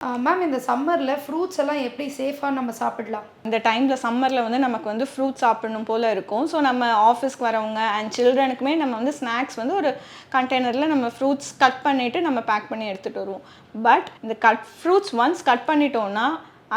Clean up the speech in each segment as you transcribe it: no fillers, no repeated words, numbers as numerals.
Ma'am இந்த சம்மர்ல fruits எல்லாம் எப்படி சேஃபா நம்ம சாப்பிடலாம்? இந்த டைமில் சம்மரில் வந்து நமக்கு வந்து ஃப்ரூட்ஸ் சாப்பிடணும் போல் இருக்கும். ஸோ நம்ம ஆஃபீஸ்க்கு வரவங்க அண்ட் சில்ட்ரனுக்குமே நம்ம வந்து ஸ்நாக்ஸ் வந்து ஒரு கண்டெய்னரில் நம்ம ஃப்ரூட்ஸ் கட் பண்ணிவிட்டு நம்ம பேக் பண்ணி எடுத்துகிட்டு வருவோம். பட் இந்த ஃப்ரூட்ஸ் ஒன்ஸ் கட் பண்ணிட்டோன்னா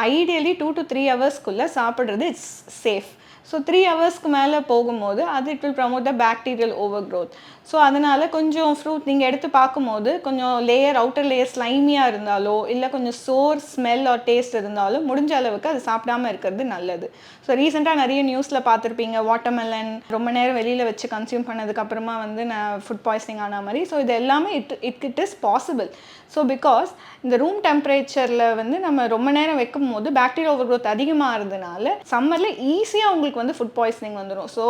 ஐடியலி 2 to 3 ஹவர்ஸ்க்குள்ளே சாப்பிட்றது இட்ஸ் சேஃப். ஸோ 3 ஹவர்ஸ்க்கு மேலே போகும்போது அது it will promote the bacterial over growth. So அதனால் கொஞ்சம் ஃப்ரூட் நீங்கள் எடுத்து பார்க்கும்போது கொஞ்சம் அவுட்டர் லேயர் ஸ்லைமியாக இருந்தாலோ இல்லை கொஞ்சம் சோர் ஸ்மெல் ஆர் டேஸ்ட் இருந்தாலும் முடிஞ்ச அளவுக்கு அது சாப்பிடாமல் இருக்கிறது நல்லது. ஸோ ரீசெண்டாக நிறைய நியூஸில் பார்த்துருப்பீங்க, வாட்டர்மெலன் ரொம்ப நேரம் வெளியில் வச்சு கன்சியூம் பண்ணதுக்கப்புறமா வந்து ஃபுட் பாய்சனிங் ஆன மாதிரி. ஸோ இது எல்லாமே it is possible. So because இந்த ரூம் டெம்பரேச்சரில் வந்து நம்ம ரொம்ப நேரம் வைக்கும் போது பேக்டீரியா ஓவர் க்ரோத் அதிகமாகிறதுனால சம்மரில் ஈஸியாக உங்களுக்கு வந்து ஃபுட் பாய்சனிங் வந்துடும். ஸோ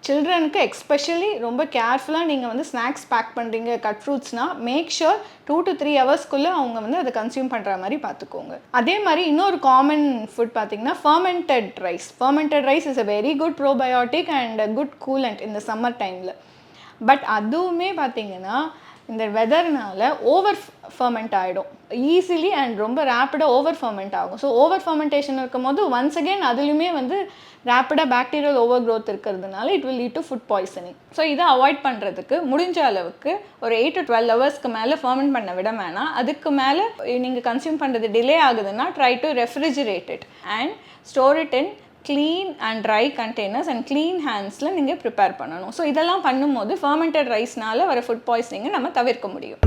சில்ட்ரனுக்கு எக்ஸ்பெஷலி ரொம்ப கேர்ஃபுல்லாக நீங்கள் வந்து ஸ்நாக்ஸ் பேக் பண்ணுறீங்க கட் ஃப்ரூட்ஸ்னால் மேக் ஷுர் 2 to 3 ஹவர்ஸ்க்குள்ளே அவங்க வந்து அதை கன்சியூம் பண்ணுற மாதிரி பார்த்துக்கோங்க. அதே மாதிரி இன்னொரு காமன் ஃபுட் பார்த்தீங்கன்னா fermented rice. Fermented rice is a very good probiotic and good coolant இந்த சம்மர் டைமில். பட் அதுவுமே பார்த்தீங்கன்னா இந்த வெதர்னால ஓவர் ஃபர்மெண்ட் ஆகிடும் ஈஸிலி அண்ட் ரொம்ப ரேப்பிடாக ஓவர் ஃபர்மெண்ட் ஆகும். ஸோ ஓவர் ஃபர்மெண்டேஷன் இருக்கும் போது ஒன்ஸ் அகெயின் அதுலேயுமே வந்து ரேப்பிடாக பேக்டீரியல் ஓவர் க்ரோத் இருக்கிறதுனால it will lead to food poisoning. So இதை அவாய்ட் பண்ணுறதுக்கு முடிஞ்ச அளவுக்கு ஒரு 8 to 12 ஹவர்ஸ்க்கு மேலே ஃபர்மெண்ட் பண்ண விட வேணாம். அதுக்கு மேலே நீங்கள் கன்சியூம் பண்ணுறது டிலே ஆகுதுன்னா try to refrigerate it and store it in clean and dry containers and clean ஹேண்ட்ஸில் நீங்கள் ப்ரிப்பேர் பண்ணணும். ஸோ இதெல்லாம் பண்ணும்போது ஃபர்மெண்டட் ரைஸ்னால் வர ஃபுட் பாய்சனிங்கை நம்ம தவிர்க்க முடியும்.